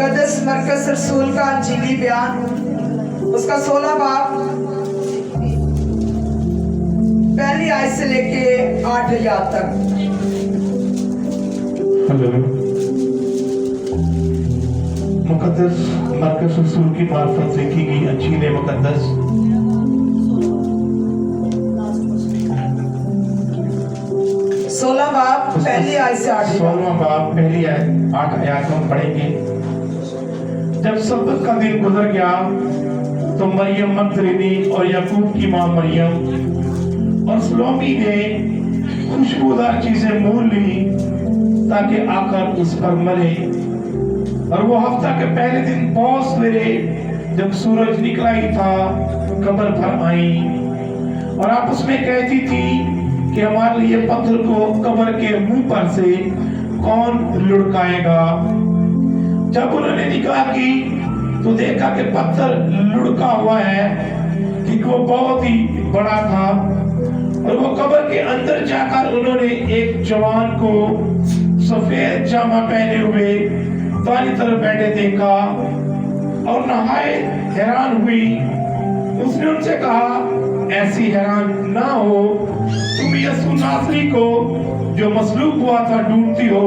मुकद्दस मरकज़ रसूल का अंजीली बयान, उसका 16 बाब पहली आयत से लेके 8 आयत तक। मुकद्दस मरकज़ रसूल की मार्फत लिखी गई अंजील मुकद्दस 16 बाब पहली आयत से 8 16वां बाब पहली आयत 8 आयत हम पढ़ेंगे। जब सब्त का दिन गुजर गया तो मरियम मगदलीनी और याकूब की मां मरियम और सलोमी ने खुशबूदार चीजें मोल ली ताकि आकर उस पर मरे। और वो हफ्ता के पहले दिन बहुत सवेरे जब सूरज निकला ही था कब्र पर आई और आपस में कहती थी कि हमारे लिए पत्थर को कब्र के मुंह पर से कौन लुढ़काएगा। जब उन्होंने निकाह की तो देखा कि पत्थर लुढ़का हुआ है क्योंकि वो बहुत ही बड़ा था। और वो कब्र के अंदर जाकर उन्होंने एक जवान को सफेद जामा पहने हुए दाहिनी तरफ बैठे देखा और नहाए हैरान हुई। उसने उनसे कहा, ऐसी हैरान ना हो, तुम यीशु नासरी को जो मसलूब हुआ था ढूंढती हो,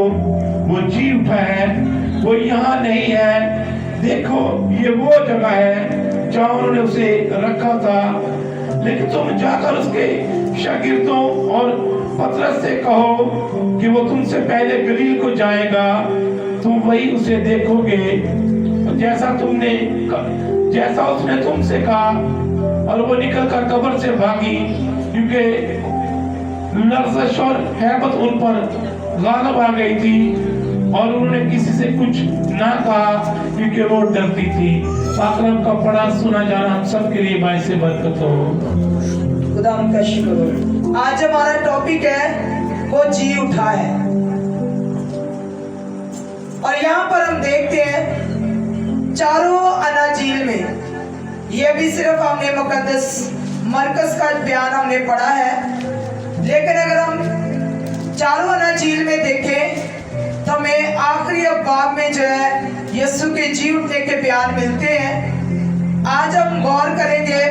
वो जी उठा है, वो यहाँ नहीं है। देखो ये वो जगह है जहाँ उन्होंने उसे रखा था। लेकिन तुम जाकर उसके शागिर्दों और पतरस से कहो कि वो तुमसे पहले गलील को जाएगा, तुम वही उसे देखोगे जैसा उसने तुमसे कहा। और वो निकलकर कब्र से भागी क्योंकि लर्ज़श और हैबत उन पर गालिब आ गई थी और उन्होंने किसी से कुछ ना कहा क्योंकि वो डरती थी। पाकलम का पढ़ा सुना जाना हम सब के लिए बाइस से बरकत हो। खुदा का शुक्र हो। आज हमारा टॉपिक है वो जी उठा है। और यहाँ पर हम देखते हैं चारों अनाजील में, ये भी सिर्फ हमने मुकद्दस मरकज़ का बयान हमने पढ़ा है, लेकिन अगर हम चारों अनाजील में देखें तो हमें आखिरी बाब में जो है यीशु के जी उठने के बयान मिलते हैं। आज हम गौर करेंगे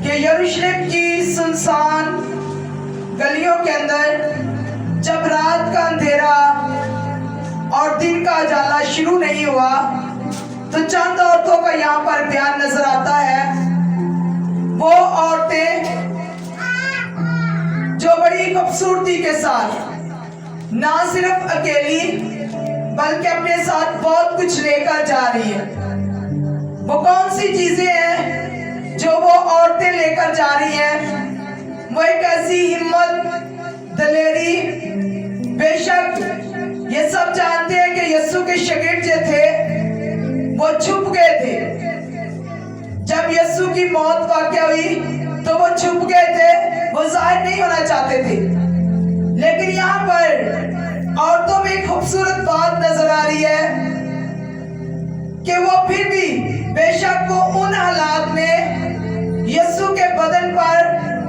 कि यरूशलेम की सुनसान गलियों के अंदर जब रात का अंधेरा और दिन का उजाला शुरू नहीं हुआ तो चंद औरतों का यहाँ पर बयान नजर आता है। वो औरतें जो बड़ी खूबसूरती के साथ ना सिर्फ अकेली बल्कि अपने साथ बहुत कुछ लेकर जा रही है। वो कौन सी चीजें हैं जो वो औरतें लेकर जा रही हैं? वो एक ऐसी हिम्मत, दलेरी। बेशक ये सब जानते हैं कि यीशु के शागिर्द जो थे वो छुप गए थे। जब यीशु की मौत वाक़या हुई तो वो छुप गए थे, वो जाहिर नहीं होना चाहते थे। लेकिन यहाँ पर औरतों में एक खूबसूरत बात नजर आ रही है कि वो फिर भी बेशक वो उन हालात में यीशु के बदन पर,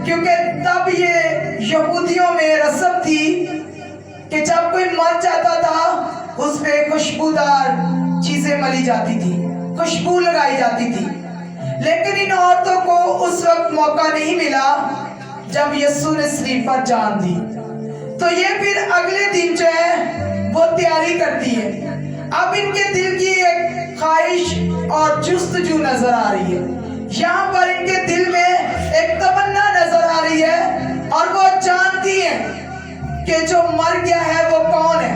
क्योंकि तब ये यहूदियों में रस्म थी कि जब कोई मर जाता था उस पे खुशबूदार चीजें मली जाती थी, खुशबू लगाई जाती थी। लेकिन इन औरतों को उस वक्त मौका नहीं मिला जब यीशु ने सलीब पर जान दी। तो ये फिर अगले दिन जो है वो तैयारी करती है। अब इनके दिल की एक ख्वाहिश और जुस्तजू नजर आ रही है। यहाँ पर इनके दिल में एक तमन्ना नजर आ रही है और वो जानती है कि जो मर गया है वो कौन है।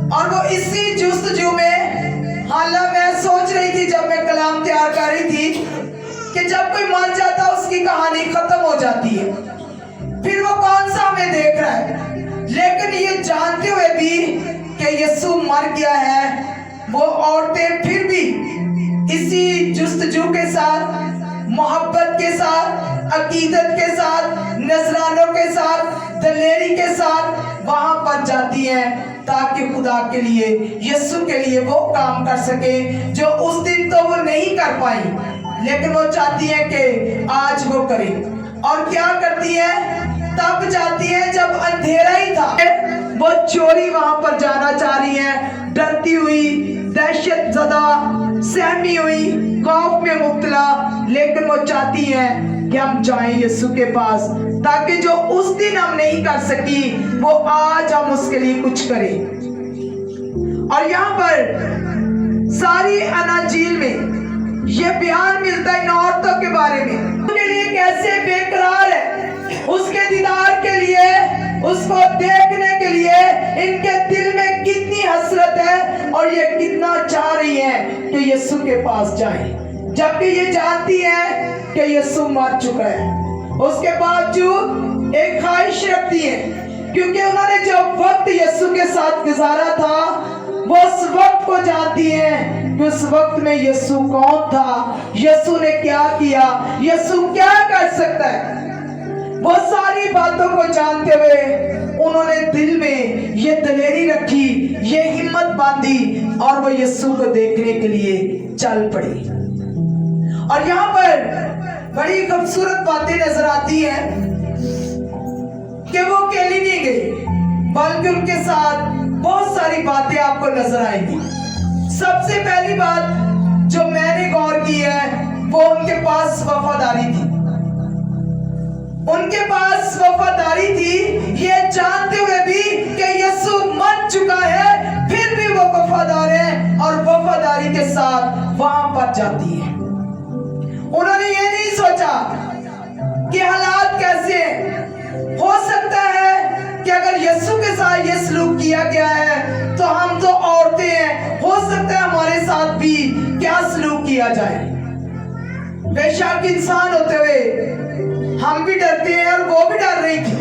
और वो इसी जुस्तजू में, हालांकि मैं सोच रही थी जब मैं कलाम तैयार कर रही थी कि जब कोई मर जाता उसकी कहानी खत्म हो जाती है, फिर वो कौन सा हमें देख रहा है। लेकिन ये जानते हुए भी कि यीशु मर गया है, वो औरतें फिर भी इसी जुस्तजू के साथ, मोहब्बत के साथ, अकीदत के साथ, नजरानों के साथ, दलेरी के साथ वहां पर जाती हैं ताकि खुदा के लिए, यीशु के लिए वो काम कर सके जो उस दिन तो वो नहीं कर पाई, लेकिन वो चाहती है कि आज वो करे। और क्या करती है? तब जाती है जब अंधेरा ही था। वो चोरी वहां पर जाना चाह रही है, डरती हुई, दहशत ज़दा, सहमी हुई, खौफ में मुब्तला, लेकिन वो चाहती है कि हम जाएं यीशु के पास, ताकि जो उस दिन हम नहीं कर सकी वो आज हम उसके लिए कुछ करें। और यहाँ पर सारी अनाजील में ये बयान मिलता है इन औरतों के बारे में, उनके लिए कैसे बेकरार है, उसके दीदार के लिए, उसको देखने के लिए इनके दिल में कितनी हसरत है और ये कितना चाह रही है कि यीशु के पास जाएं, जबकि ये जानती है कि यीशु मर चुका है। उसके बावजूद एक ख्वाहिश रखती है, क्योंकि उन्होंने जो वक्त यीशु के साथ गुजारा था वो उस वक्त को जानती है कि उस वक्त में यीशु कौन था, यीशु ने क्या किया, यीशु क्या कर सकता है। वो सारी बातों को जानते हुए उन्होंने दिल में ये दिलेरी रखी, ये हिम्मत बांधी और वो यीशु को देखने के लिए चल पड़ी। और यहाँ पर बड़ी खूबसूरत बातें नजर आती हैं कि वो अकेली नहीं गई, बल्कि उनके साथ बहुत सारी बातें आपको नजर आएंगी। सबसे पहली बात जो मैंने गौर की है वो उनके पास वफादारी थी। उनके पास वफादारी थी, ये जानते हुए भी कि यीशु मर चुका है, फिर भी वो वफादार है और वफादारी के साथ वहां पर जाती है। उन्होंने ये नहीं सोचा कि हालात कैसे हैं। हो सकता है कि अगर यीशु के साथ ये सलूक किया गया है तो हम तो औरतें हैं, हो सकता है हमारे साथ भी क्या सलूक किया जाए। बेशक इंसान होते हुए हम भी डरते हैं और वो भी डर रही थी,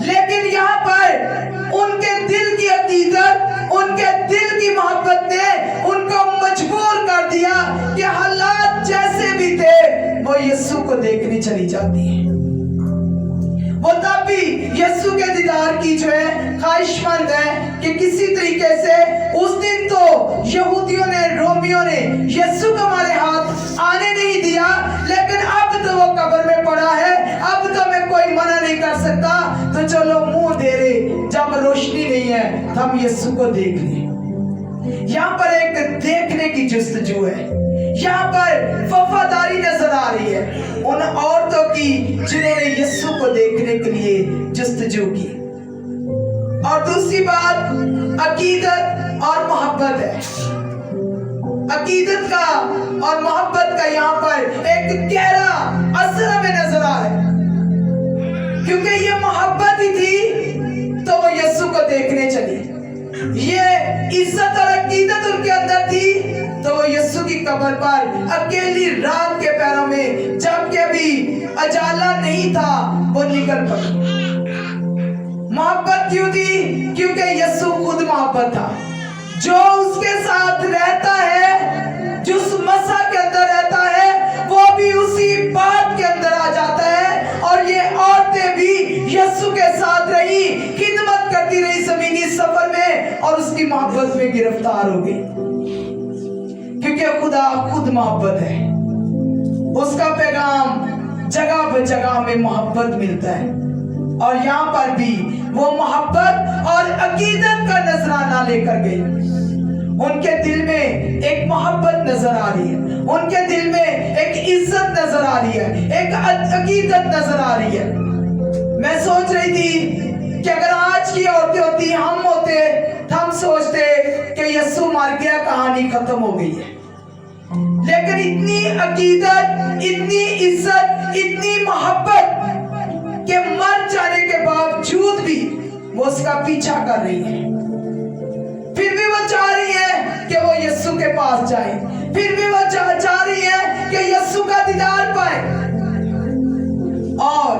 लेकिन यहाँ पर उनके दिल की अकीदत, उनके दिल की मोहब्बत ने उनको मजबूर कर दिया कि हालात जैसे भी थे वो यीशु को देखने चली जाती है। वो तब भी यीशु के दीदार की जो है ख्वाहिशमंद है कि किसी तरीके से उस दिन तो यहूदियों ने, रोमियों ने यीशु को हमारे हाथ आने नहीं दिया, लेकिन अब तो वो कब्र में पड़ा है, अब तो मैं कोई मना नहीं कर सकता, तो चलो मुंह दे रहे, जब रोशनी नहीं है तो हम यीशु को देख लें। यहाँ पर एक देखने की जुस्तजू है, यहाँ पर वफादारी नजर आ रही है उन औरतों की जिन्होंने यीशु को देखने के लिए जुस्तजू की। और दूसरी बात अकीदत और मोहब्बत है। अकीदत का और मोहब्बत का यहाँ पर एक गहरा असर हमें नजर आ रहा है, क्योंकि ये मोहब्बत ही थी तो वो यीशु को देखने चली, ये इज्जत और अकीदत उनके अंदर थी तो वो यीशु की कब्र पर अकेली रात के पैरों में, जबकि अभी अजाला नहीं था, वो निकल पड़ी। मोहब्बत क्यों थी? क्योंकि यीशु खुद मोहब्बत था। जो उसके साथ रहता है, जिस मसा के अंदर रहता है, वो भी उसी बात के अंदर आ जाता है। और ये औरतें भी यीशु के साथ रही, खिदमत करती रही ज़मीनी सफर में, और उसकी मोहब्बत में गिरफ्तार हो गई, क्योंकि खुदा खुद मोहब्बत है। उसका पैगाम जगह पे जगह में मोहब्बत मिलता है, और यहाँ पर भी वो मोहब्बत और अकीदत का नजराना लेकर गई। उनके दिल में एक मोहब्बत नजर आ रही है, उनके दिल में एक इज्जत नजर आ रही है, एक अकीदत नजर आ रही है। मैं सोच रही थी कि अगर आज की औरतें होती, हम होते, तो हम सोचते कि यीशु मर गया, कहानी खत्म हो गई है। लेकिन इतनी अकीदत, इतनी इज्जत, इतनी मोहब्बत के मर जाने के बावजूद भी वो उसका पीछा कर रही है। फिर भी वो चाह रही है कि वो यीशु के पास जाए, फिर भी वो चाह रही है कि यीशु का दीदार पाए। और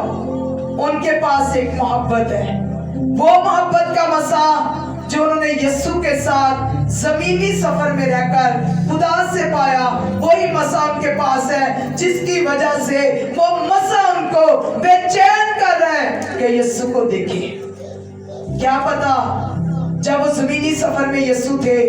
उनके पास एक मोहब्बत है, वो मोहब्बत का मसा जो उन्होंने यीशु के साथ जमीनी सफर में रहकर खुदा से पाया, वही मसा उनके पास है, जिसकी वजह से वो मसा उनको बेचैन कर रहा है कि यीशु को देखे। क्या पता जब वो जमीनी सफर में यीशु थे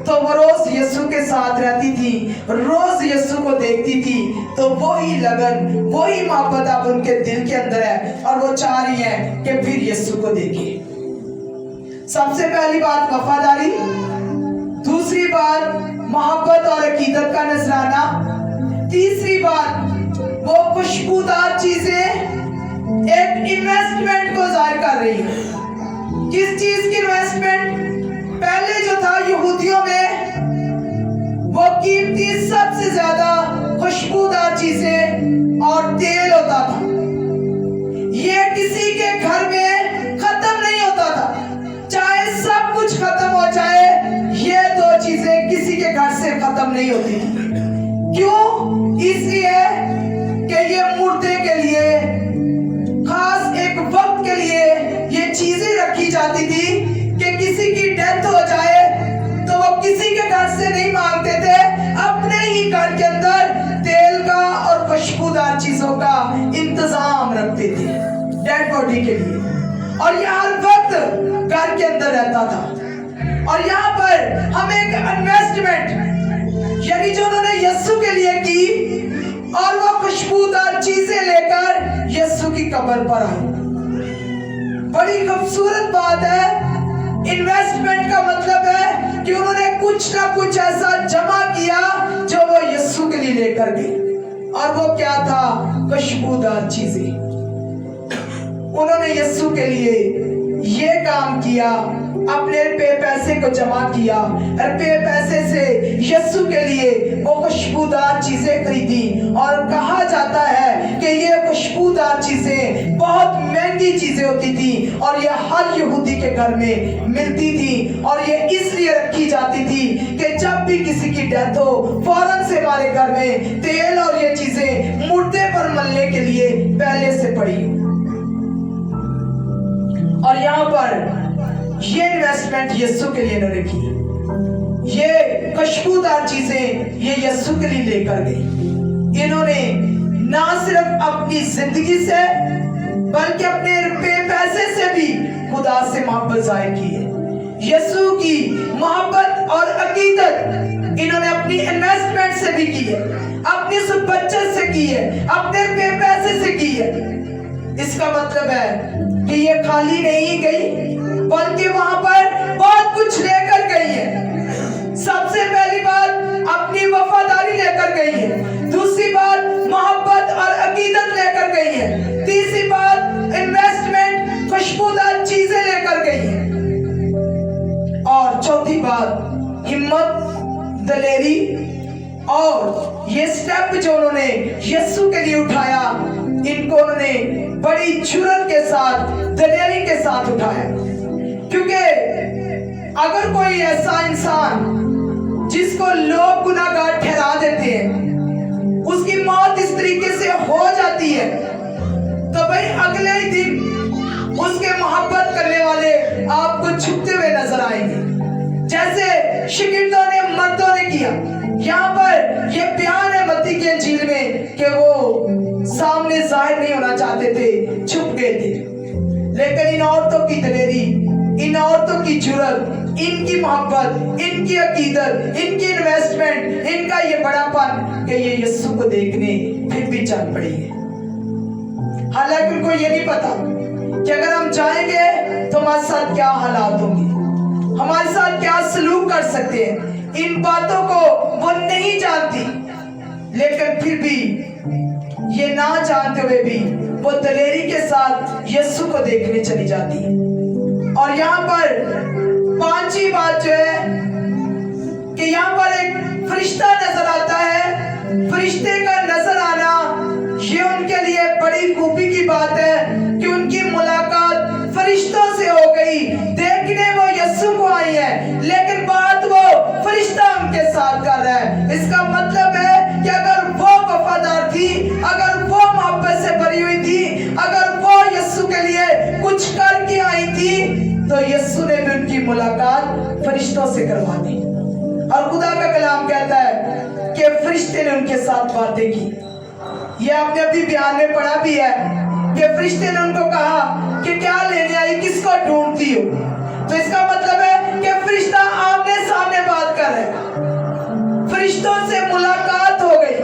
तो वो रोज यीशु के साथ रहती थी, रोज यीशु को देखती थी, तो वही लगन, वही मोहब्बत अब उनके दिल के अंदर है, और वो चाह रही है कि फिर यीशु को देखे। सबसे पहली बात वफादारी, दूसरी बात मोहब्बत और अकीदत का नजराना, तीसरी बात वो खुशबूदार चीजें एक इन्वेस्टमेंट को जाहिर कर रही है। किस चीज की इन्वेस्टमेंट? पहले जो था यहूदियों में वो कीमती सबसे ज्यादा खुशबूदार चीजें और तेल होता था। ये किसी के घर में खत्म नहीं होता था, चाहे सब कुछ खत्म हो जाए, ये दो चीजें किसी के घर से खत्म नहीं होती। क्यों? इसलिए कि ये मुर्दे के लिए खास एक वक्त के लिए ये चीजें रखी जाती थी कि किसी की डेथ हो जाए तो वो किसी के घर से नहीं मांगते थे, अपने ही घर के अंदर तेल का और खुशबूदार चीजों का इंतजाम रखते थे डेड बॉडी के लिए, और ये हर वक्त घर के अंदर रहता था। और यहाँ पर हम एक इन्वेस्टमेंट यानी जो उन्होंने यीशु के लिए की, और वो खुशबूदार चीजें लेकर यीशु की कब्र पर आए। बड़ी खूबसूरत बात है। इन्वेस्टमेंट का मतलब है कि उन्होंने कुछ ना कुछ ऐसा जमा किया जो वो यीशु के लिए लेकर गए, और वो क्या था? खुशबूदार चीजें। उन्होंने यीशु के लिए ये काम किया, अपने पे पैसे को जमा किया और पे पैसे से यीशु के लिए वो खुशबूदार चीजें खरीदी। और कहा जाता है कि ये खुशबूदार चीजें बहुत महंगी चीजें होती थी, और ये हर यहूदी के घर में मिलती थी, और ये इसलिए रखी जाती थी कि जब भी किसी की डेथ हो, फौरन से हमारे घर में तेल और ये चीजें मुर्दे पर मलने के लिए पहले से पड़ी। और यहाँ पर ये इन्वेस्टमेंट यीशु के लिए इन्होंने की, ये खुशबूदार चीजें ये यीशु के लिए लेकर गई। इन्होंने ना सिर्फ अपनी जिंदगी से बल्कि अपने पैसे से भी खुदा से मोहब्बत जाहिर की है। यीशु की मोहब्बत और अकीदत इन्होंने अपनी इन्वेस्टमेंट से भी की है, अपनी बचत से की है, अपने पैसे से की है। इसका मतलब है कि ये खाली नहीं गई, बल्कि वहां पर बहुत कुछ लेकर गई है। सबसे पहली बात अपनी वफादारी लेकर गई है, दूसरी बात मोहब्बत और अकीदत लेकर गई है, तीसरी बात इन्वेस्टमेंट खुशबूदार चीजें लेकर गई है, और चौथी बात हिम्मत, दलेरी। और ये स्टेप जो उन्होंने यीशु के लिए उठाया, इनको उन्होंने बड़ी जुर्रत के साथ, दलेरी के साथ उठाया। क्योंकि अगर कोई ऐसा इंसान जिसको लोग गुनाहगार ठहरा देते हैं, उसकी मौत इस तरीके से हो जाती है, तो भाई अगले ही दिन उसके मोहब्बत करने वाले आपको छुपते हुए नजर आएंगे, जैसे शिगिर्दों ने, मर्दों ने किया। यहाँ पर ये बयान है मत्ती की इंजील में कि वो सामने जाहिर नहीं होना चाहते थे, छुप गए थे। लेकिन इन औरतों की दलेरी, इन औरतों की जुर्रत, इनकी मोहब्बत, इनकी अकीदत, इनकी इन्वेस्टमेंट, इनका ये बड़ापन कि ये यीशु को देखने फिर भी चल पड़ी है। हालांकि उनको ये नहीं पता कि अगर हम जाएंगे तो हमारे साथ क्या हालात होंगे, हमारे साथ क्या सलूक कर सकते हैं। इन बातों को वो नहीं जानती, लेकिन फिर भी ये ना जानते हुए भी वो दलेरी के साथ यीशु को देखने चली जाती है। और यहाँ पर पांचवी बात जो है कि यहाँ पर एक फरिश्ता नजर आता है। फरिश्ते का नजर आना ये उनके लिए बड़ी खूबी की बात है कि उनकी मुलाकात फरिश्तों से हो गई। देखने वो यीशु को आई है, लेकिन बात वो फरिश्ता उनके साथ कर रहा है। इसका मतलब है कि अगर वो वफादार थी, अगर वो मोहब्बत से भरी हुई थी, अगर वो यीशु के लिए कुछ करके आई थी, तो यीशु ने भी उनकी मुलाकात फरिश्तों से करवा दी। और खुदा का कलाम कहता है कि फरिश्ते ने उनके साथ बातें की। ये आपने अभी बयान में पढ़ा भी है कि फरिश्ते ने उनको कहा कि क्या लेने आई, किसको ढूंढती हो। तो इसका मतलब है कि फरिश्ता आमने सामने बात कर रहे हैं, फरिश्तों से मुलाकात हो गई।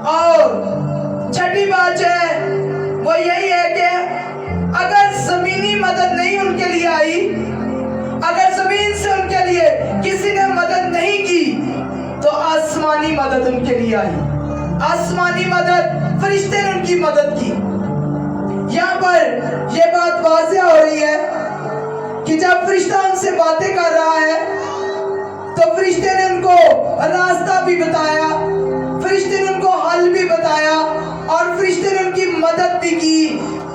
और छठी बात है वो यही है कि अगर जमीनी मदद नहीं उनके लिए आई, जमीन से उनके लिए किसी ने मदद नहीं की तो आसमानी मदद उनके लिए आई। आसमानी मदद, फरिश्ते ने उनकी मदद की। यहाँ पर यह बात वाज़ेह हो रही है कि जब फरिश्ता उनसे बातें कर रहा है तो फरिश्ते ने उनको रास्ता भी बताया, फरिश्ते ने उनको हल भी बताया और फरिश्ते ने उनकी मदद भी की।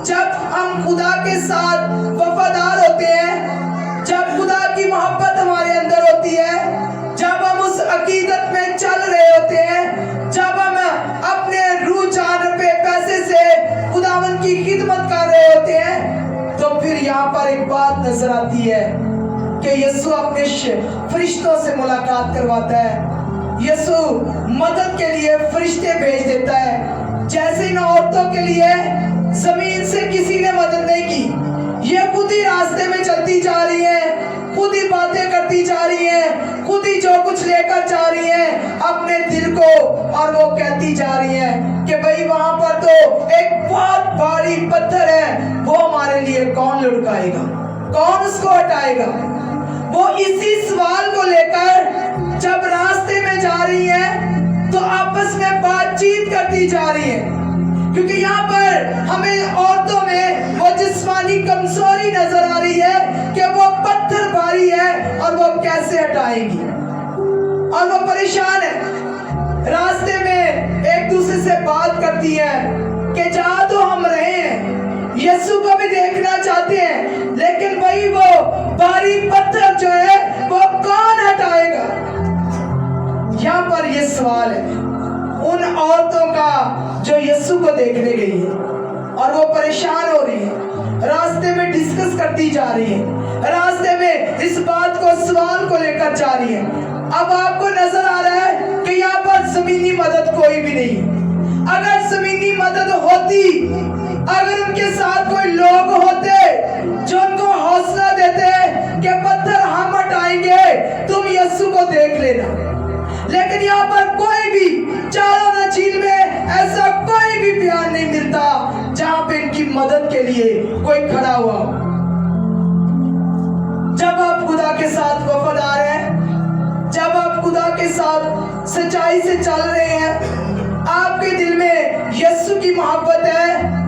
जब हम खुदा के साथ वफादार होते हैं, जब खुदा की मोहब्बत हमारे अंदर होती है, जब हम उस अकीदत में चल रहे होते हैं, जब हम अपने रूह जान पे पैसे से खुदावन की खिदमत कर रहे होते हैं, तो फिर यहाँ पर एक बात नजर आती है कि यीशु अपने फरिश्तों से मुलाकात करवाता है। यीशु मदद के लिए फरिश्ते भेज देता है। जैसे इन औरतों के लिए जमीन से किसी ने मदद नहीं की, ये खुद ही रास्ते में चलती जा रही है, खुद ही बातें करती जा रही है, खुद ही जो कुछ लेकर जा रही है अपने दिल को, और वो कहती जा रही है कि भाई वहां पर तो एक बहुत भारी पत्थर है, वो हमारे लिए कौन लुढ़काएगा, कौन उसको हटाएगा। वो इसी सवाल को लेकर जब रास्ते में जा रही है तो आपस में बातचीत करती जा रही है, क्योंकि यहाँ पर हमें औरतों में वो जिस्मानी कमजोरी नजर आ रही है कि वो पत्थर भारी है और वो कैसे हटाएगी, और वो परेशान है। रास्ते में एक दूसरे से बात करती है कि जहाँ तो हम रहे हैं यीशु को भी देखना चाहते हैं, लेकिन वही वो भारी पत्थर जो है वो कौन हटाएगा। यहाँ पर ये सवाल है उन औरतों का जो यीशु को देखने गई है और वो परेशान हो रही है, रास्ते में डिस्कस करती जा रही है, रास्ते में इस बात को, सवाल को लेकर जा रही है। अब आपको नजर आ रहा है कि यहाँ पर जमीनी मदद कोई भी नहीं। अगर जमीनी मदद होती, अगर उनके साथ कोई लोग होते जो उनको हौसला देते कि पत्थर हम हटाएंगे, तुम यीशु को देख लेना, लेकिन यहाँ पर कोई भी चारों नचील में ऐसा कोई भी बयान नहीं मिलता जहां पे इनकी मदद के लिए कोई खड़ा हुआ। जब आप खुदा के साथ वफादार हैं, जब आप खुदा के साथ सच्चाई से चल रहे हैं, आपके दिल में यीशु की मोहब्बत है,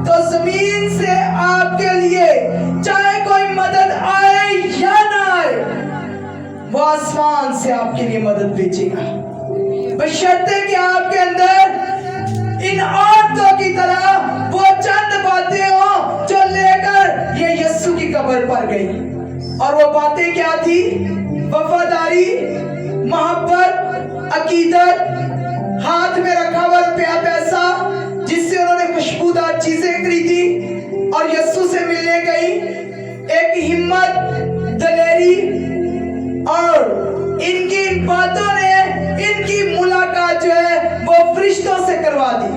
तो जमीन से आपके लिए चाहे कोई मदद आए या ना आए, वो आसमान से आपके लिए मदद भेजेगा, बशर्ते कि आपके अंदर इन औरतों की तरह वो चंद बातें हो जो लेकर ये यीशु की कब्र पर गई। और वो बातें क्या थी? वफादारी, मोहब्बत, अकीदत, हाथ में रखा हुआ रुपया पैसा जिससे उन्होंने खुशबूदार चीजें खरीदी और यीशु से मिलने गई, एक हिम्मत, दलेरी, और इनकी इन बातों ने इनकी मुलाकात जो है वो फरिश्तों से करवा दी।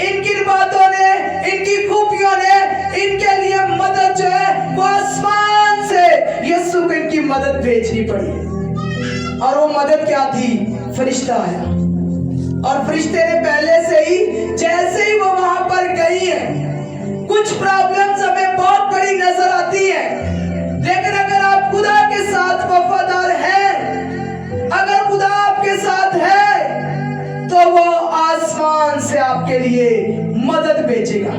इनकी बातों ने, इनकी खूबियों ने इनके लिए मदद जो है वो आसमान से यीशु को इनकी मदद भेजनी पड़ी। और वो मदद क्या थी? फरिश्ता आया, और फरिश्ते ने पहले से ही, जैसे ही वो वहां पर गई है, कुछ प्रॉब्लम्स हमें बहुत बड़ी नजर आती है, लेकिन अगर आप खुदा के साथ वफादार हैं, अगर खुदा आपके साथ है, तो वो आसमान से आपके लिए मदद भेजेगा।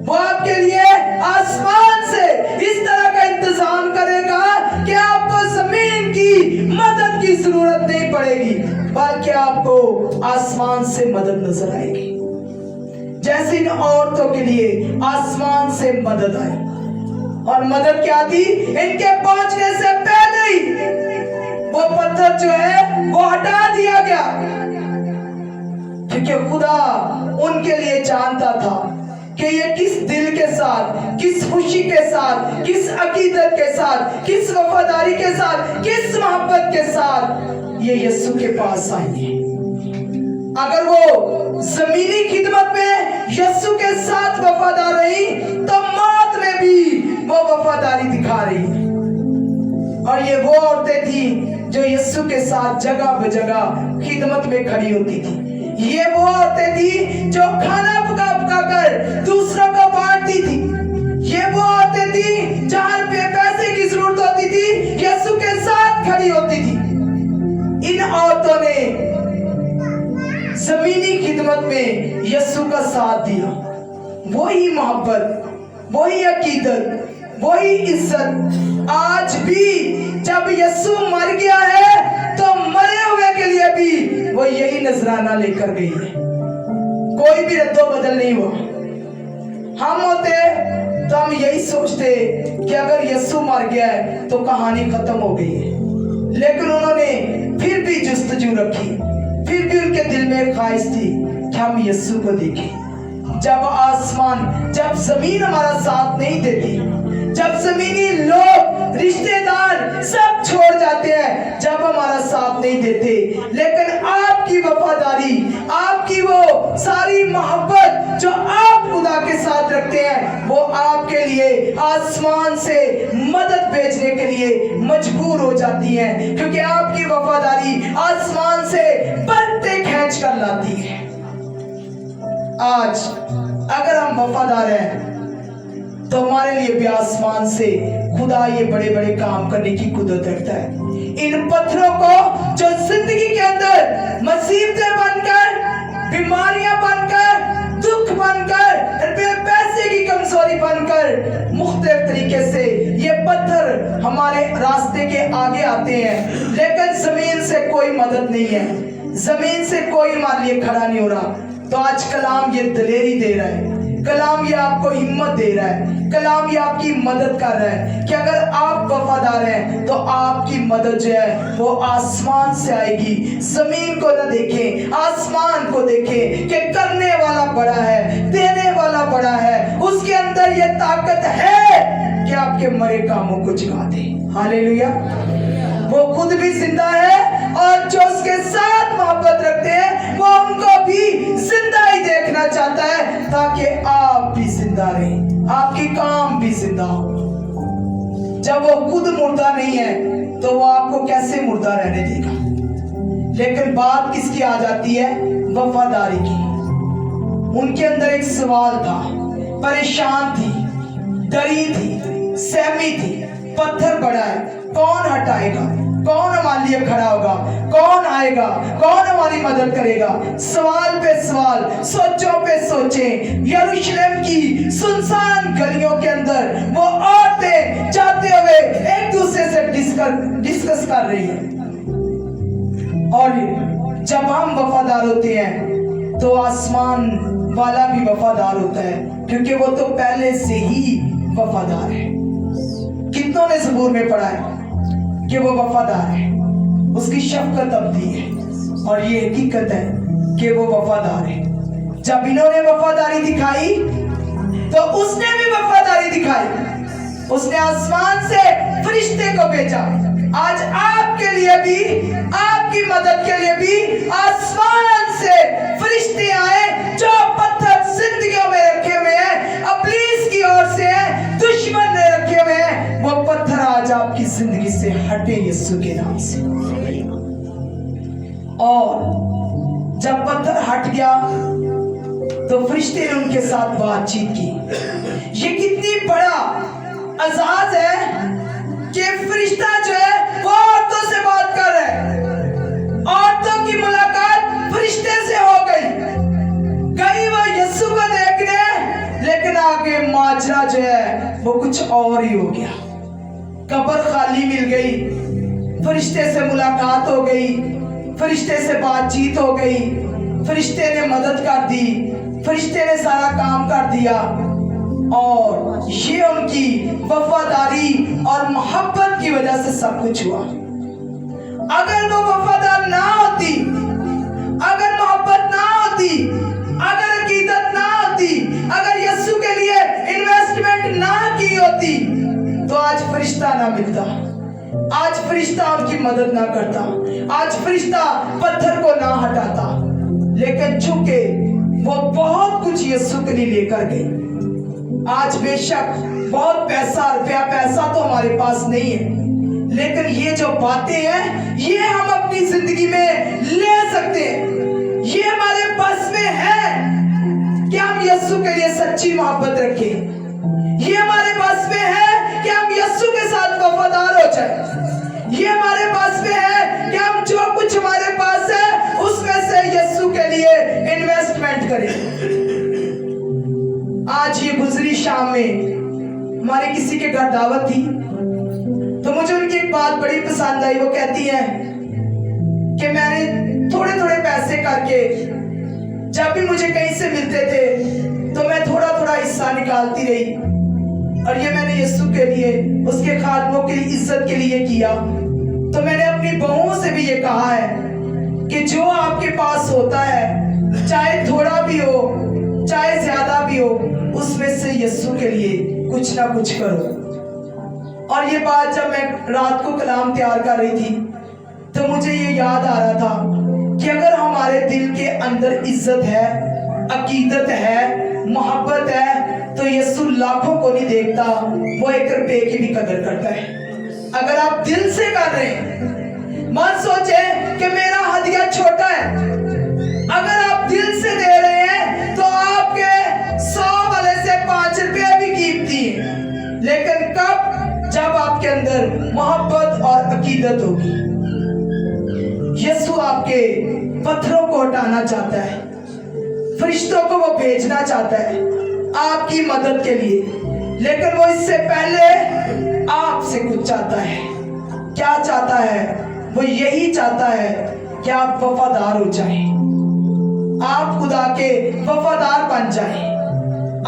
वो आपके लिए आसमान से इस तरह का इंतजाम करेगा कि आपको जमीन की मदद की जरूरत नहीं पड़ेगी, बल्कि आपको आसमान से मदद नजर आएगी। जैसे इन औरतों के लिए आसमान से मदद आई, और मदद क्या थी? इनके पहुंचने से पहले ही वो पत्थर जो है वो हटा दिया गया, क्योंकि खुदा उनके लिए जानता था कि ये किस दिल के साथ, किस खुशी के साथ, किस अकीदत के साथ, किस वफादारी के साथ, किस मोहब्बत के साथ ये यीशु के पास आएंगे। अगर वो जमीनी खिदमत में यीशु के साथ वफादार रही, तो मौत में भी वो वफादारी दिखा रही। और ये वो औरतें थी जो यीशु के साथ जगह बजगह खिदमत में खड़ी होती थी। ये वो औरतें थी जो खाना पका पका कर दूसरों को बांटती थी। ये वो औरतें थी जहां पे पैसे की जरूरत होती थी, यीशु के साथ खड़ी होती थी। इन औरतों ने जमीनी खिदमत में यीशु का साथ दिया। वही मोहब्बत, वही अकीदत, वही इज्जत आज भी जब यीशु मर गया है तो मरे हुए के लिए भी वो यही नजराना लेकर गई है। कोई भी रद्दो बदल नहीं हुआ। हम होते तो हम यही सोचते कि अगर यीशु मर गया है तो कहानी खत्म हो गई है, लेकिन उन्होंने फिर भी जुस्तजू रखी, फिर भी उनके दिल में ख्वाहिश थी कि हम यीशु को देखें। जब आसमान, जब जमीन हमारा साथ नहीं देती, जब जमीनी लोग, रिश्तेदार सब छोड़ जाते हैं, जब हमारा साथ नहीं देते, लेकिन आपकी वफादारी, आपकी वो सारी मोहब्बत जो आप खुदा के साथ रखते हैं, वो आपके लिए आसमान से मदद भेजने के लिए मजबूर हो जाती है, क्योंकि आपकी वफादारी आसमान से बरकतें खींच कर लाती है। आज अगर हम वफादार हैं तो हमारे लिए भी आसमान से खुदा ये बड़े बड़े काम करने की कुदरत रखता है। इन पत्थरों को जो जिंदगी के अंदर मुसीबतें बनकर, बीमारियां बनकर, दुख बनकर, पैसे की कमजोरी बनकर, मुख्तलिफ तरीके से ये पत्थर हमारे रास्ते के आगे आते हैं, लेकिन जमीन से कोई मदद नहीं है, जमीन से कोई हमारे लिए खड़ा नहीं हो रहा। तो आज कलाम ये दलेरी दे रहा है, कलाम ये आपको हिम्मत दे रहा है, कलाम ये आपकी मदद कर रहा है कि अगर आप वफादार हैं तो आपकी मदद जो है वो आसमान से आएगी। जमीन को न देखें, आसमान को देखें कि करने वाला बड़ा है, देने वाला बड़ा है, उसके अंदर ये ताकत है कि आपके मरे कामों को जगा दे। हालेलुया। वो खुद भी जिंदा है और जो उसके साथ मोहब्बत रखते हैं वो उनको भी जिंदा ही देखना चाहता है, ताकि आप भी जिंदा रहें, आपके काम भी जिंदा हो। जब वो खुद मुर्दा नहीं है तो वो आपको कैसे मुर्दा रहने देगा। लेकिन बात किसकी आ जाती है? वफादारी की। उनके अंदर एक सवाल था, परेशान थी, डरी थी, सहमी थी, पत्थर बड़ा है, कौन हटाएगा, कौन हमारे लिए खड़ा होगा, कौन आएगा, कौन हमारी मदद करेगा। सवाल पे सवाल, सोचों पे सोचें। यरूशलेम की सुनसान गलियों के अंदर वो औरतें जाते हुए एक दूसरे से डिस्कस कर रही है। और जब हम वफादार होते हैं तो आसमान वाला भी वफादार होता है, क्योंकि वो तो पहले से ही वफादार है। कितनों ने ज़बूर में पढ़ा है कि वो वफादार है, उसकी शफकत अबदी है, और ये हकीकत है कि वो वफादार है। जब इन्होंने वफादारी दिखाई तो उसने भी वफादारी दिखाई, उसने आसमान से फरिश्ते को भेजा। आज आपके लिए भी, आपकी मदद के लिए भी आसमान से फरिश्ते आए, जो पत्थर जिंदगियों में रखे हुए हैं, इब्लीस की ओर से है, दुश्मन ने रखे हुए हैं, वो पत्थर आज आपकी जिंदगी से हटे यीशु के नाम से। और जब पत्थर हट गया तो फरिश्ते ने उनके साथ बातचीत की। ये कितनी बड़ा एजाज है कि फरिश्ता जो है वो औरतों से बात कर रहा है। औरतों की मुलाकात फरिश्ते से हो गई वो यीशु को देखने, लेकिन आगे माजरा जो है वो कुछ और ही हो गया। कब्र खाली मिल गई, फरिश्ते से मुलाकात हो गई, फरिश्ते से बातचीत हो गई, फरिश्ते ने मदद कर दी, फरिश्ते ने सारा काम कर दिया। और ये उनकी वफादारी और मोहब्बत की वजह से सब कुछ हुआ। अगर वो वफादार ना होती, अगर मोहब्बत ना होती, अगर अकीदत ना होती, अगर यीशु के लिए इन्वेस्टमेंट ना की होती, तो आज फरिश्ता ना मिलता, आज फरिश्ता उनकी मदद ना करता, आज फरिश्ता पत्थर को ना हटाता। लेकिन चूंकि वो बहुत कुछ यीशु के लिए लेकर गई। आज बेशक बहुत पैसा तो हमारे पास नहीं है, लेकिन ये जो बातें हैं ये हम अपनी जिंदगी में ले सकते हैं। ये हमारे बस में है कि हम यीशु के लिए सच्ची मोहब्बत रखें। ये हमारे बस में है कि हम यीशु के साथ वफादार हो जाए। ये हमारे पास में है कि हम जो कुछ हमारे पास है उसमें से यीशु के लिए इन्वेस्टमेंट करें। आज ये गुजरी शाम में हमारे किसी के घर दावत थी, तो मुझे उनकी एक बात बड़ी पसंद आई। वो कहती है कि मैंने थोड़े थोड़े पैसे करके जब भी मुझे कहीं से मिलते थे तो मैं थोड़ा थोड़ा हिस्सा निकालती रही, और ये मैंने यीशु के लिए, उसके खादमों की इज्जत के लिए किया। तो मैंने अपनी बहुओं से भी ये कहा है कि जो आपके पास होता है, चाहे थोड़ा भी हो चाहे ज्यादा भी हो, उसमें से यीशु के लिए कुछ ना कुछ करो। और ये बात जब मैं रात को कलाम तैयार कर रही थी तो मुझे ये याद आ रहा था कि अगर हमारे दिल के अंदर इज्जत है, अकीदत है, मोहब्बत है, तो यीशु लाखों को नहीं देखता, वो 1 रुपए की भी कदर करता है। अगर आप दिल से कर रहे हैं, मत सोचे कि मेरा हदिया छोटा है। अगर आप दिल से दे रहे हैं तो आपके 100 वाले से 5 रुपए भी कीमती है। लेकिन कब? जब आपके अंदर मोहब्बत और अकीदत होगी। यीशु आपके पत्थरों को हटाना चाहता है, फरिश्तों को वो भेजना चाहता है आपकी मदद के लिए, लेकिन वो इससे पहले आपसे कुछ चाहता है। क्या चाहता है? वो यही चाहता है कि आप वफादार हो जाएं, आप खुदा के वफादार बन जाएं,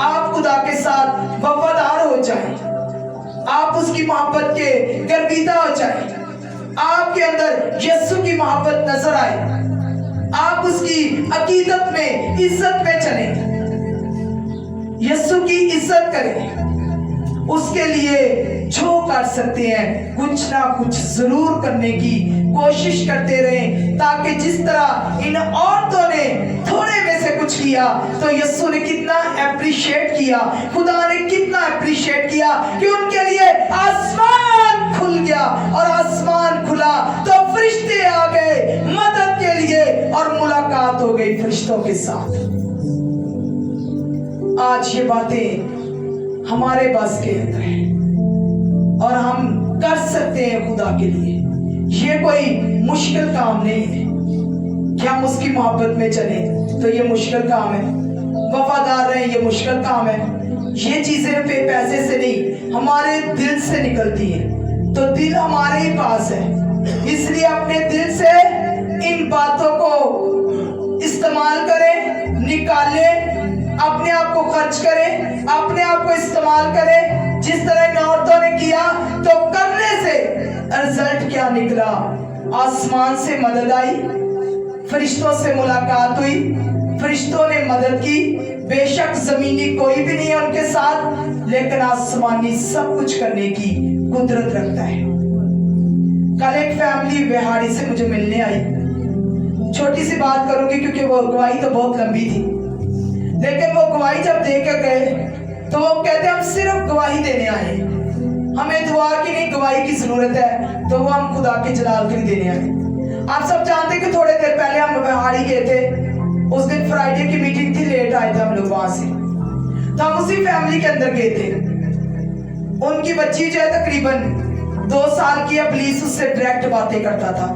आप खुदा के साथ वफादार हो जाएं, आप उसकी मोहब्बत के गर्विदा हो जाएं, आपके अंदर यीशु की मोहब्बत नजर आए, आप उसकी अकीदत में, इज्जत में चलें, यीशु की इज्जत करें। उसके लिए जो कर सकते हैं कुछ ना कुछ जरूर करने की कोशिश करते रहें, ताकि जिस तरह इन औरतों ने थोड़े में से कुछ किया तो यीशु ने कितना अप्रिशिएट किया, खुदा ने कितना अप्रिशिएट किया कि उनके लिए आसमान खुल गया, और आसमान खुला तो फरिश्ते आ गए मदद के लिए, और मुलाकात हो गई फरिश्तों के साथ। आज ये बातें हमारे बस के अंदर है और हम कर सकते हैं खुदा के लिए। ये कोई मुश्किल काम नहीं है कि हम उसकी मोहब्बत में चलें, तो ये मुश्किल काम है। वफादार रहें, ये मुश्किल काम है। ये चीजें पैसे से नहीं, हमारे दिल से निकलती हैं। तो दिल हमारे ही पास है, इसलिए अपने दिल से इन बातों को इस्तेमाल करें, निकालें, अपने आप को खर्च करें, अपने आप को इस्तेमाल करें जिस तरह इन औरतों ने किया। तो करने से रिजल्ट क्या निकला? आसमान से मदद आई, फरिश्तों से मुलाकात हुई, फरिश्तों ने मदद की। बेशक जमीनी कोई भी नहीं है उनके साथ, लेकिन आसमानी सब कुछ करने की कुदरत रखता है। कल एक फैमिली बिहाड़ी से मुझे मिलने आई। छोटी सी बात करूंगी क्योंकि वो गवाही तो बहुत लंबी थी, लेकिन वो गवाही जब देकर गए तो वो कहते हम सिर्फ गवाही देने आए, हमें दुआ की नहीं गवाही की जरूरत है, तो वो हम खुदा के जलाल के लिए देने आए। आप सब जानते कि थोड़े देर पहले हम बिहाड़ी गए थे, उस दिन फ्राइडे की मीटिंग थी, लेट आए थे हम लोग वहां से। तो हम उसी फैमिली के अंदर गए थे। उनकी बच्ची जो है तकरीबन 2 साल की है, पुलिस उससे डायरेक्ट बातें करता था,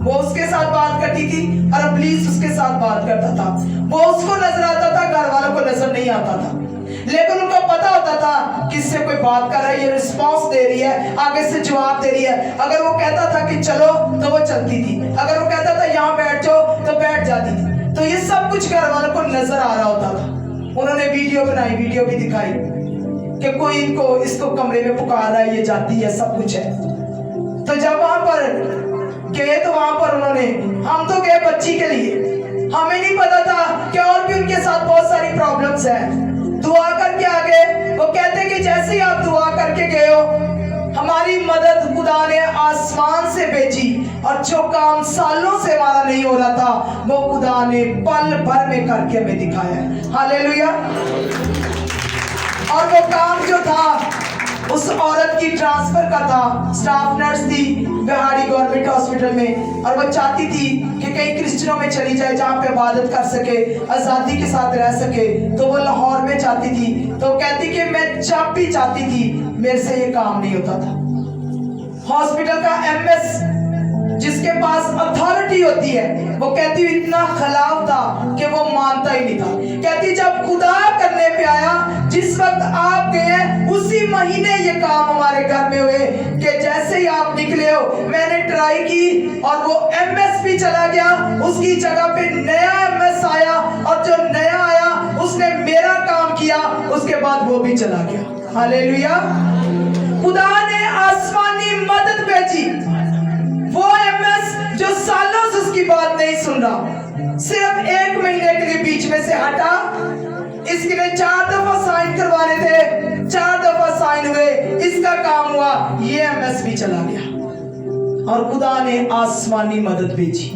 वो उसके साथ बात करती थी और पुलिस उसके साथ बात करता था। वो उसको नजर आता था, घर वालों को नजर नहीं आता था, लेकिन उनको पता होता था किससे कोई बात कर रहा है, ये रिस्पॉन्स दे रही है, आगे से जवाब दे रही है। अगर वो कहता था कि चलो तो वो चलती थी, अगर वो कहता था यहाँ बैठ जाओ तो बैठ जाती थी। तो ये सब कुछ घर वालों को नजर आ रहा होता था। उन्होंने वीडियो बनाई, वीडियो भी दिखाई कि कोई इसको कमरे में पुकार रहा है, ये जाती है, सब कुछ है। तो जब वहां पर गए तो वहां पर उन्होंने, हम तो गए बच्ची के लिए, हमें नहीं पता था कि और भी उनके साथ बहुत सारी प्रॉब्लम्स हैं। दुआ करके आ गए। वो कहते कि जैसे ही आप दुआ करके गए हो, हमारी मदद खुदा ने आसमान से भेजी, और जो काम सालों से हमारा नहीं हो रहा था वो खुदा ने पल भर में करके हमें दिखाया। हालेलुया। और वो काम जो था उस औरत की ट्रांसफर का था, स्टाफ नर्स थी बिहारी गवर्नमेंट हॉस्पिटल में, और वो चाहती थी कि कहीं क्रिश्चियनों में चली जाए जहाँ पे इबादत कर सके, आज़ादी के साथ रह सके। तो वो लाहौर में चाहती थी। तो कहती कि मैं जब भी चाहती थी मेरे से ये काम नहीं होता था। हॉस्पिटल का एमएस जिसके पास अथॉरिटी होती है, वो कहती इतना खिलाफ था कि वो मानता ही नहीं था। कहती जब खुदा करने पे आया, जिस वक्त आप गए उसी महीने ये काम हमारे घर में हुए कि जैसे ही आप निकले हो मैंने ट्राई की और वो एमएस भी चला गया, उसकी जगह पे नया एमएस आया, और जो नया आया उसने मेरा काम किया, उसके बाद वो भी चला गया। हालेलुया। खुदा ने आसमानी मदद भेजी। वो एमएस जो सालों से उसकी बात नहीं सुन रहा, सिर्फ 1 महीने के लिए बीच में से हटा। इसके लिए 4 दफा साइन करवाने थे, 4 दफा साइन हुए, इसका काम हुआ, ये एमएस भी चला गया। और खुदा ने आसमानी मदद भेजी।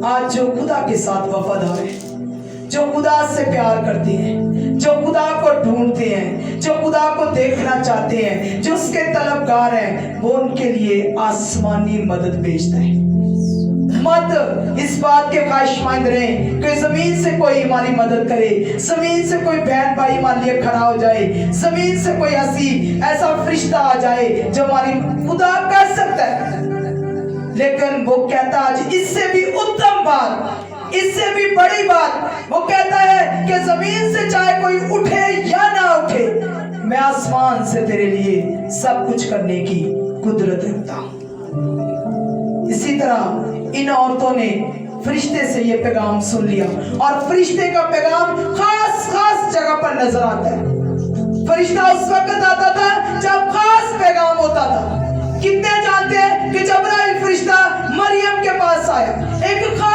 आज जो खुदा के साथ वफादार है, जो खुदा से प्यार करते हैं, जो खुदा को ढूंढते हैं, जो खुदा को देखना चाहते हैं, जो उसके तलबगार हैं, वो उनके लिए आसमानी मदद भेजता है। मत इस बात के ख्वाहिशमंद रहें कि जमीन से कोई हमारी मदद करे, जमीन से कोई बहन भाई हमारे लिए खड़ा हो जाए, जमीन से कोई ऐसा फरिश्ता आ जाए जो हमारी खुदा कर सकता है। लेकिन वो कहता आज इससे भी उत्तम बात, इससे भी बड़ी बात, वो कहता है कि जमीन से चाहे कोई उठे या ना उठे, मैं आसमान से तेरे लिए सब कुछ करने की कुदरत रखता हूं। इसी तरह इन औरतों ने फरिश्ते से ये पैगाम सुन लिया, और फरिश्ते का पैगाम खास खास जगह पर नजर आता है। फरिश्ता उस वक्त आता था जब खास पैगाम होता था। कितने जानते हैं कि जबराइल फरिश्ता मरियम के पास आया, एक खास